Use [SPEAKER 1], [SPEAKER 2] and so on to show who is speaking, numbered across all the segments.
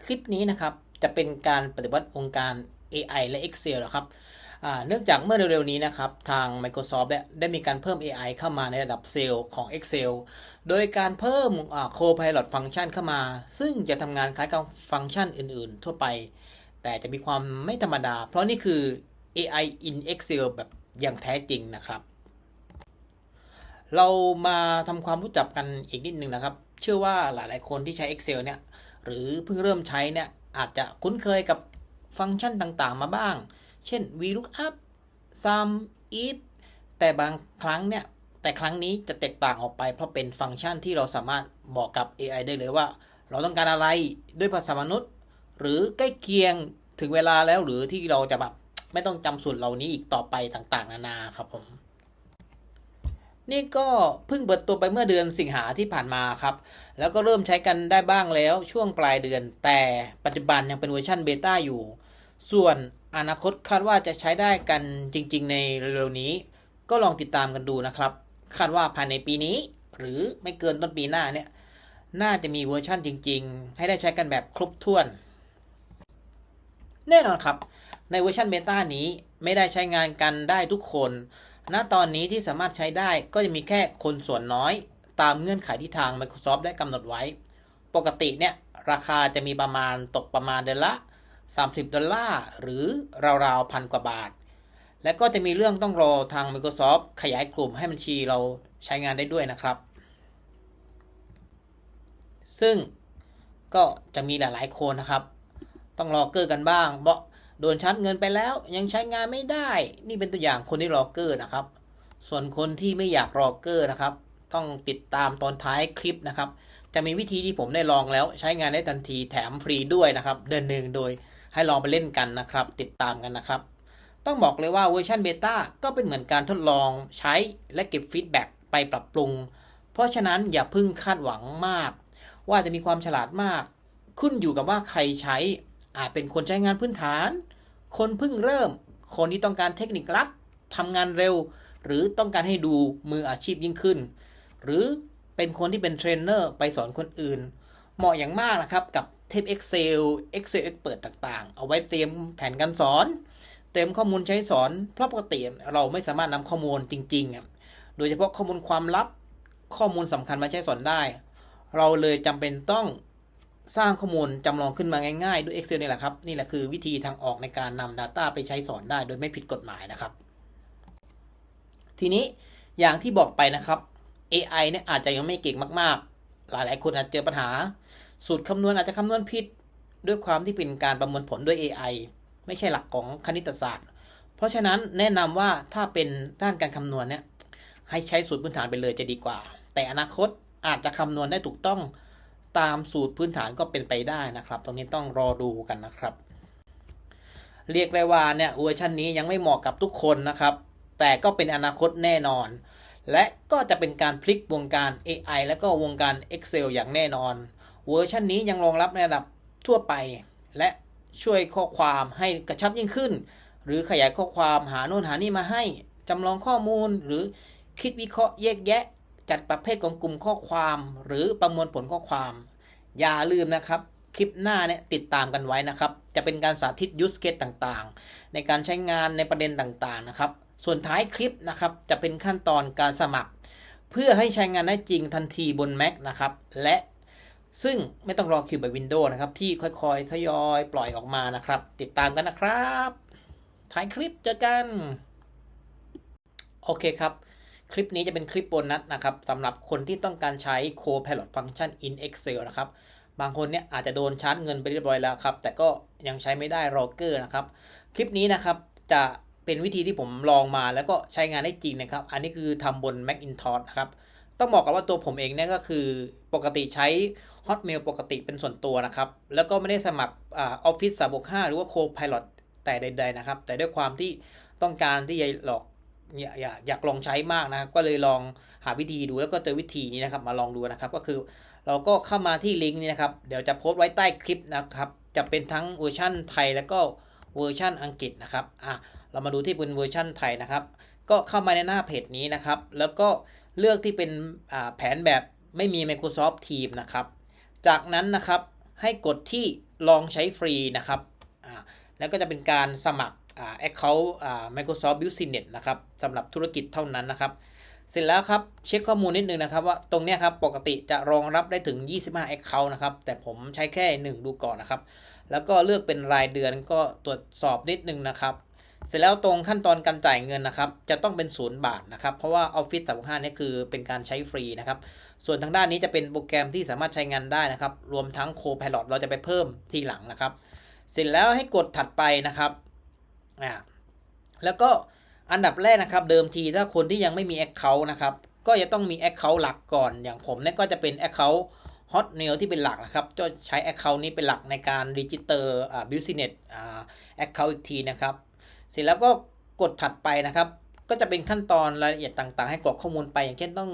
[SPEAKER 1] คลิปนี้นะครับจะเป็นการปฏิวัติวงการ AI และ Excel นะครับเนื่องจากเมื่อเร็วๆนี้นะครับทาง Microsoft ได้มีการเพิ่ม AI เข้ามาในระดับเซลล์ของ Excel โดยการเพิ่มCopilot ฟังก์ชันเข้ามา ซึ่งจะทำงานคล้ายกับฟังก์ชันอื่นๆทั่วไปแต่จะมีความไม่ธรรมดาเพราะนี่คือ AI in Excel แบบอย่างแท้จริงนะครับเรามาทำความรู้จักกันอีกนิดนึงนะครับเชื่อว่าหลายๆคนที่ใช้ Excel เนี่ยหรือเพิ่งเริ่มใช้เนี่ยอาจจะคุ้นเคยกับฟังก์ชันต่างๆมาบ้างเช่น VLOOKUP Sum If แต่บางครั้งเนี่ยแต่ครั้งนี้จะแตกต่างออกไปเพราะเป็นฟังก์ชันที่เราสามารถบอกกับ AI ได้เลยว่าเราต้องการอะไรด้วยภาษามนุษย์หรือใกล้เคียงถึงเวลาแล้วหรือที่เราจะแบบไม่ต้องจำสูตรเหล่านี้อีกต่อไปต่างๆนานาครับผมนี่ก็เพิ่งเปิดตัวไปเมื่อเดือนสิงหาที่ผ่านมาครับแล้วก็เริ่มใช้กันได้บ้างแล้วช่วงปลายเดือนแต่ปัจจุบันยังเป็นเวอร์ชันเบต้าอยู่ส่วนอนาคตคาดว่าจะใช้ได้กันจริงๆในเร็วๆนี้ก็ลองติดตามกันดูนะครับคาดว่าภายในปีนี้หรือไม่เกินต้นปีหน้าเนี่ยน่าจะมีเวอร์ชันจริงๆให้ได้ใช้กันแบบครบถ้วนแน่นอนครับในเวอร์ชันเบต้านี้ไม่ได้ใช้งานกันได้ทุกคนณตอนนี้ที่สามารถใช้ได้ก็จะมีแค่คนส่วนน้อยตามเงื่อนไขที่ทาง Microsoft ได้กำหนดไว้ปกติเนี่ยราคาจะมีประมาณตกประมาณเดือนละ$30หรือราวๆ1,000 กว่าบาทและก็จะมีเรื่องต้องรอทาง Microsoft ขยายกลุ่มให้บัญชีเราใช้งานได้ด้วยนะครับซึ่งก็จะมีหลายๆคนนะครับต้องรอเกอร์กันบ้างเพราะโดนชาร์จเงินไปแล้วยังใช้งานไม่ได้นี่เป็นตัวอย่างคนที่รอเกอร์นะครับส่วนคนที่ไม่อยากรอเกอร์นะครับต้องติดตามตอนท้ายคลิปนะครับจะมีวิธีที่ผมได้ลองแล้วใช้งานได้ทันทีแถมฟรีด้วยนะครับเดือนหนึ่งโดยให้ลองไปเล่นกันนะครับติดตามกันนะครับต้องบอกเลยว่าเวอร์ชันเบต้าก็เป็นเหมือนการทดลองใช้และเก็บฟีดแบ็กไปปรับปรุงเพราะฉะนั้นอย่าเพิ่งคาดหวังมากว่าจะมีความฉลาดมากขึ้นอยู่กับว่าใครใช้อาจเป็นคนใช้งานพื้นฐานคนเพิ่งเริ่มคนที่ต้องการเทคนิคลัดทำงานเร็วหรือต้องการให้ดูมืออาชีพยิ่งขึ้นหรือเป็นคนที่เป็นเทรนเนอร์ไปสอนคนอื่นเหมาะอย่างมากนะครับกับเทป Excel Expert ต่างๆเอาไว้เตรียมแผนการสอนเตรียมข้อมูลใช้สอนเพราะปกติเราไม่สามารถนำข้อมูลจริงๆโดยเฉพาะข้อมูลความลับข้อมูลสำคัญมาใช้สอนได้เราเลยจำเป็นต้องสร้างข้อมูลจำลองขึ้นมาง่ายๆด้วย Excel นี่แหละครับนี่แหละคือวิธีทางออกในการนำ Data ไปใช้สอนได้โดยไม่ผิดกฎหมายนะครับทีนี้อย่างที่บอกไปนะครับ AI เนี่ยอาจจะยังไม่เก่งมากๆหลายๆคนอาจเจอปัญหาสูตรคำนวณอาจจะคำนวณผิดด้วยความที่เป็นการประมวลผลด้วย AI ไม่ใช่หลักของคณิตศาสตร์เพราะฉะนั้นแนะนำว่าถ้าเป็นด้านการคำนวณเนี่ยให้ใช้สูตรพื้นฐานไปเลยจะดีกว่าแต่อนาคตอาจจะคำนวณได้ถูกต้องตามสูตรพื้นฐานก็เป็นไปได้นะครับตรงนี้ต้องรอดูกันนะครับเรียกได้ว่าเนี่ยเวอร์ชันนี้ยังไม่เหมาะกับทุกคนนะครับแต่ก็เป็นอนาคตแน่นอนและก็จะเป็นการพลิกวงการ AI และก็วงการ Excel อย่างแน่นอนเวอร์ชันนี้ยังรองรับในระดับทั่วไปและช่วยข้อความให้กระชับยิ่งขึ้นหรือขยายข้อความหาโน่นหานี่มาให้จำลองข้อมูลหรือคิดวิเคราะห์แยกแยะจัดประเภทของกลุ่มข้อความหรือประมวลผลข้อความอย่าลืมนะครับคลิปหน้าเนี่ยติดตามกันไว้นะครับจะเป็นการสาธิต use case ต่างๆในการใช้งานในประเด็นต่างๆนะครับส่วนท้ายคลิปนะครับจะเป็นขั้นตอนการสมัครเพื่อให้ใช้งานได้จริงทันทีบน Mac นะครับและซึ่งไม่ต้องรอคิวแบบ Windows นะครับที่ค่อยๆทยอยปล่อยออกมานะครับติดตามกันนะครับท้ายคลิปเจอกันโอเคครับคลิปนี้จะเป็นคลิปโบนัสนะครับสำหรับคนที่ต้องการใช้ Copilot Function in Excel นะครับบางคนเนี่ยอาจจะโดนชาร์จเงินไปเรียบร้อยแล้วครับแต่ก็ยังใช้ไม่ได้รอเกอร์นะครับคลิปนี้นะครับจะเป็นวิธีที่ผมลองมาแล้วก็ใช้งานได้จริงนะครับอันนี้คือทำบน Macintosh นะครับต้องบอกกันว่าตัวผมเองเนี่ยก็คือปกติใช้ Hotmail ปกติเป็นส่วนตัวนะครับแล้วก็ไม่ได้สมัครOffice 365หรือว่า Copilot แต่ใดๆนะครับแต่ด้วยความที่ต้องการที่จะอยากลองใช้มากนะครับก็เลยลองหาวิธีดูแล้วก็เจอวิธีนี้นะครับมาลองดูนะครับก็คือเราก็เข้ามาที่ลิงก์นี้นะครับเดี๋ยวจะโพสต์ไว้ใต้คลิปนะครับจะเป็นทั้งเวอร์ชันไทยแล้วก็เวอร์ชันอังกฤษนะครับเรามาดูที่เป็นเวอร์ชันไทยนะครับก็เข้ามาในหน้าเพจนี้นะครับแล้วก็เลือกที่เป็นแผนแบบไม่มี Microsoft Teams นะครับจากนั้นนะครับให้กดที่ ลองใช้ฟรีนะครับแล้วก็จะเป็นการสมัครaccount Microsoft Business นะครับสำหรับธุรกิจเท่านั้นนะครับเสร็จแล้วครับเช็คข้อมูลนิดนึงนะครับว่าตรงนี้ครับปกติจะรองรับได้ถึง25 account นะครับแต่ผมใช้แค่1ดูก่อนนะครับแล้วก็เลือกเป็นรายเดือนก็ตรวจสอบนิดนึงนะครับเสร็จแล้วตรงขั้นตอนการจ่ายเงินนะครับจะต้องเป็น0 บาทนะครับเพราะว่า Office 365นี่คือเป็นการใช้ฟรีนะครับส่วนทางด้านนี้จะเป็นโปรแกรมที่สามารถใช้งานได้นะครับรวมทั้ง Copilot เราจะไปเพิ่มทีหลังนะครับเสร็จแล้วให้กดถัดไปนะครับแล้วก็อันดับแรกนะครับเดิมทีถ้าคนที่ยังไม่มี Account นะครับก็จะต้องมี Account หลักก่อนอย่างผมเนี่ยก็จะเป็น Account Hotmail ที่เป็นหลักนะครับจะใช้ Account นี้เป็นหลักในการ Register Business Account อีกทีนะครับเสร็จแล้วก็กดถัดไปนะครับก็จะเป็นขั้นตอนรายละเอียดต่างๆให้กรอกข้อมูลไปอย่างเช่นต้อง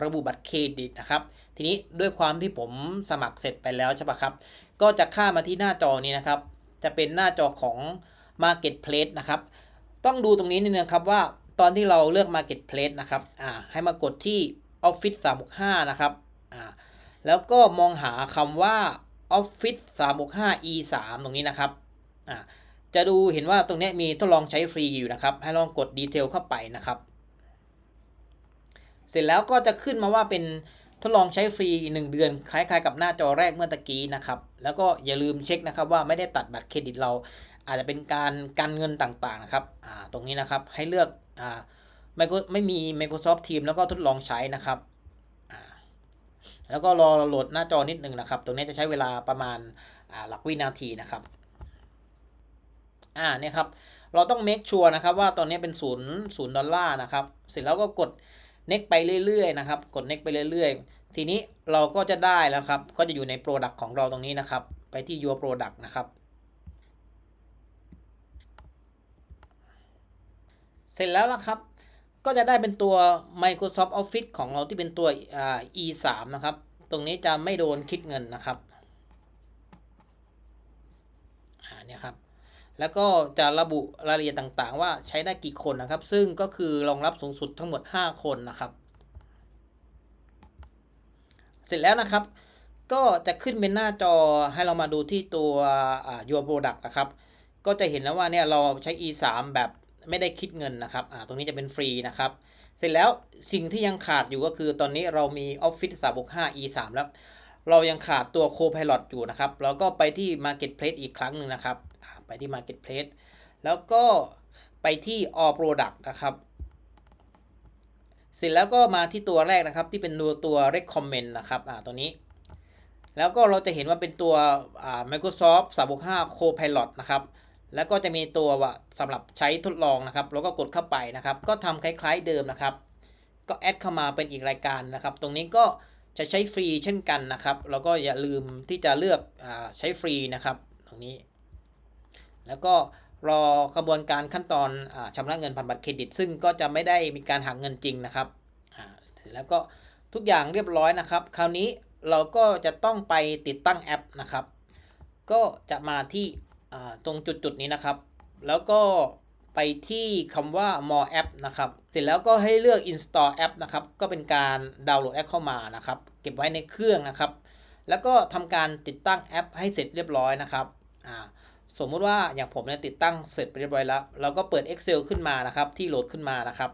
[SPEAKER 1] ระบุบัตรเครดิตนะครับทีนี้ด้วยความที่ผมสมัครเสร็จไปแล้วใช่ปะครับก็จะข้ามมาที่หน้าจอนี้นะครับจะเป็นหน้าจอของ Marketplace นะครับต้องดูตรงนี้นิดนึงครับว่าตอนที่เราเลือก Marketplace นะครับให้มากดที่ Office 365 นะครับแล้วก็มองหาคำว่า Office 365 E3 ตรงนี้นะครับจะดูเห็นว่าตรงนี้มีทดลองใช้ฟรีอยู่นะครับให้ลองกดดีเทลเข้าไปนะครับเสร็จแล้วก็จะขึ้นมาว่าเป็นทดลองใช้ฟรี1เดือนคล้ายๆกับหน้าจอแรกเมื่อตะกี้นะครับแล้วก็อย่าลืมเช็คนะครับว่าไม่ได้ตัดบัตรเครดิตเราอาจจะเป็นการกันเงินต่างๆนะครับตรงนี้นะครับให้เลือกไม่มี Microsoft Teams แล้วก็ทดลองใช้นะครับแล้วก็รอโหลดหน้าจอนิดนึงนะครับตรงนี้จะใช้เวลาประมาณหลักวินาทีนะครับเนี่ยครับเราต้อง make sure นะครับว่าตอนนี้เป็น$0นะครับเสร็จแล้วก็กด next ไปเรื่อยๆนะครับกด next ไปเรื่อยๆทีนี้เราก็จะได้แล้วครับก็จะอยู่ใน product ของเราตรงนี้นะครับไปที่ your product นะครับเสร็จแล้วครับก็จะได้เป็นตัว Microsoft Office ของเราที่เป็นตัวE3 นะครับตรงนี้จะไม่โดนคิดเงินนะครับเนี่ยครับแล้วก็จะระบุรายละเอียดต่างๆว่าใช้ได้กี่คนนะครับซึ่งก็คือรองรับสูงสุดทั้งหมด5คนนะครับเสร็จแล้วนะครับก็จะขึ้นเป็นหน้าจอให้เรามาดูที่ตัวyour product นะครับก็จะเห็นแล้วว่าเนี่ยเราใช้ E3 แบบไม่ได้คิดเงินนะครับตรงนี้จะเป็นฟรีนะครับเสร็จแล้วสิ่งที่ยังขาดอยู่ก็คือตอนนี้เรามี Office 365 E3 แล้วเรายังขาดตัว Copilot อยู่นะครับเราก็ไปที่ Marketplace อีกครั้งหนึ่งนะครับไปที่ Marketplace แล้วก็ไปที่ All Product นะครับเสร็จแล้วก็มาที่ตัวแรกนะครับที่เป็นตัว Recommend นะครับตัวนี้แล้วก็เราจะเห็นว่าเป็นตัวMicrosoft 365 Copilot นะครับแล้วก็จะมีตัวสำหรับใช้ทดลองนะครับแล้วก็กดเข้าไปนะครับก็ทำคล้ายๆเดิมนะครับก็แอดเข้ามาเป็นอีกรายการนะครับตรงนี้ก็จะใช้ฟรีเช่นกันนะครับแล้วก็อย่าลืมที่จะเลือกใช้ฟรีนะครับตรงนี้แล้วก็รอกระบวนการขั้นตอนชำระเงินผ่านบัตรเครดิตซึ่งก็จะไม่ได้มีการหักเงินจริงนะครับแล้วก็ทุกอย่างเรียบร้อยนะครับคราวนี้เราก็จะต้องไปติดตั้งแอปนะครับก็จะมาที่ตรงจุดนี้นะครับแล้วก็ไปที่คำว่า more app นะครับเสร็จแล้วก็ให้เลือก install app นะครับก็เป็นการดาวน์โหลดแอปเข้ามานะครับเก็บไว้ในเครื่องนะครับแล้วก็ทำการติดตั้งแอปให้เสร็จเรียบร้อยนะครับสมมุติว่าอย่างผมเนี่ยติดตั้งเสร็จไปเรียบร้อยแล้วเราก็เปิด Excel ขึ้นมานะครับที่โหลดขึ้นมานะครับ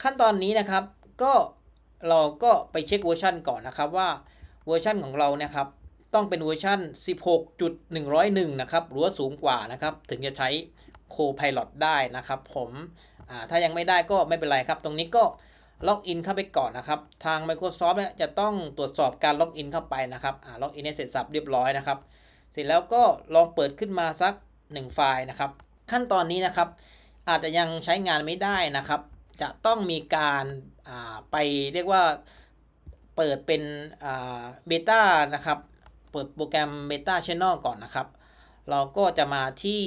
[SPEAKER 1] ขั้นตอนนี้นะครับก็เราก็ไปเช็คเวอร์ชันก่อนนะครับว่าเวอร์ชันของเราเนี่ยครับต้องเป็นเวอร์ชัน 16.101 นะครับหรือว่าสูงกว่านะครับถึงจะใช้ Copilot ได้นะครับผมถ้ายังไม่ได้ก็ไม่เป็นไรครับตรงนี้ก็ล็อกอินเข้าไปก่อนนะครับทาง Microsoft เนี่ยจะต้องตรวจสอบการล็อกอินเข้าไปนะครับล็อกอินให้เสร็จสับเรียบร้อยนะครับเสร็จแล้วก็ลองเปิดขึ้นมาสัก1ไฟล์นะครับขั้นตอนนี้นะครับอาจจะยังใช้งานไม่ได้นะครับจะต้องมีการไปเรียกว่าเปิดเป็นเบต้านะครับเปิดโปรแกรม Beta Channel ก่อนนะครับเราก็จะมาที่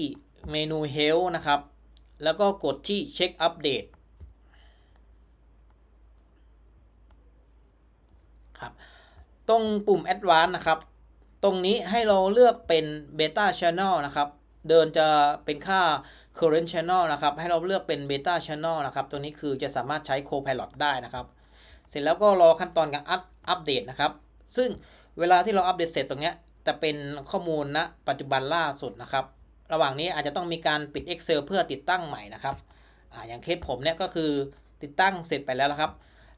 [SPEAKER 1] เมนู Help นะครับแล้วก็กดที่ Check Update ครับตรงปุ่ม Advanced นะครับตรงนี้ให้เราเลือกเป็น Beta Channel นะครับเดินจะเป็นค่า Current Channel นะครับให้เราเลือกเป็น Beta Channel นะครับตรงนี้คือจะสามารถใช้ Copilot ได้นะครับเสร็จแล้วก็รอขั้นตอนการอัปเดตนะครับซึ่งเวลาที่เราอัปเดตเสร็จตรงนี้ จะเป็นข้อมูลณปัจจุบันล่าสุดนะครับระหว่างนี้อาจจะต้องมีการปิด Excel เพื่อติดตั้งใหม่นะครับอย่างเคสผมเนี่ยก็คือติดตั้งเสร็จไปแล้วนะครับ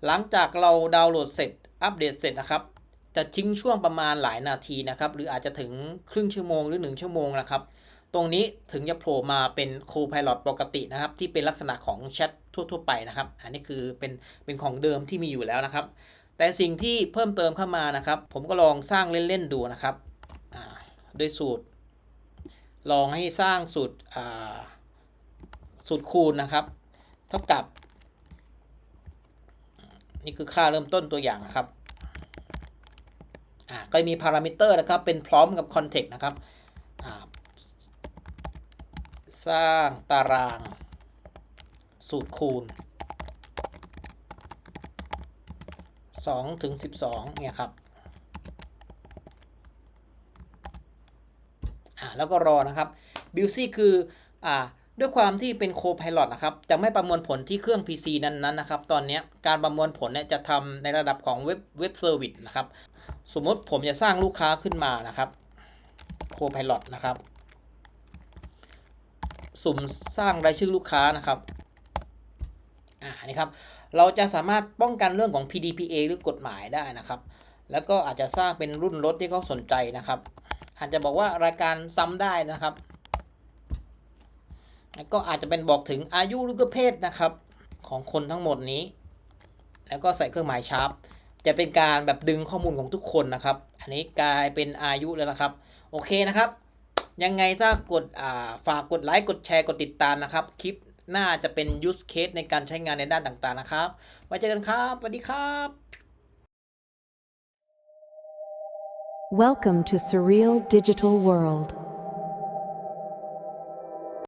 [SPEAKER 1] หลังจากเราดาวน์โหลดเสร็จอัปเดตเสร็จนะครับจะทิ้งช่วงประมาณหลายนาทีนะครับหรืออาจจะถึงครึ่งชั่วโมงหรือ1ชั่วโมงนะครับตรงนี้ถึงจะโผล่มาเป็น Copilot ปกตินะครับที่เป็นลักษณะของแชททั่วๆไปนะครับอันนี้คือเป็นของเดิมที่มีอยู่แล้วนะครับแต่สิ่งที่เพิ่มเติมเข้ามานะครับผมก็ลองสร้างเล่นๆดูนะครับด้วยสูตรลองให้สร้างสูตรคูณนะครับเท่ากับนี่คือค่าเริ่มต้นตัวอย่างนะครับก็มีพารามิเตอร์นะครับเป็นพร้อมกับคอนเทกต์นะครับสร้างตารางสูตรคูณ2 ถึง 12เนี่ยครับแล้วก็รอนะครับบิลซี่คือด้วยความที่เป็น Copilot นะครับจะไม่ประมวลผลที่เครื่อง PC นั้นนะครับตอนนี้การประมวลผลเนี่ยจะทำในระดับของเว็บเซอร์วิสนะครับสมมติผมจะสร้างลูกค้าขึ้นมานะครับ Copilot นะครับสุ่มสร้างรายชื่อลูกค้านะครับนี่ครับเราจะสามารถป้องกันเรื่องของ PDPA หรือกฎหมายได้นะครับแล้วก็อาจจะสร้างเป็นรุ่นรถที่เขาสนใจนะครับอาจจะบอกว่ารายการซ้ำได้นะครับก็อาจจะเป็นบอกถึงอายุหรือเพศนะครับของคนทั้งหมดนี้แล้วก็ใส่เครื่องหมายชาร์ปจะเป็นการแบบดึงข้อมูลของทุกคนนะครับอันนี้กลายเป็นอายุแล้วนะครับโอเคนะครับยังไงถ้ากดฝากกดไลค์กดแชร์กดติดตามนะครับคลิปน่าจะเป็น use case ในการใช้งานในด้านต่างๆนะครับไว้เจอกันครับสวัสดีครับ
[SPEAKER 2] Welcome to Surreal Digital World.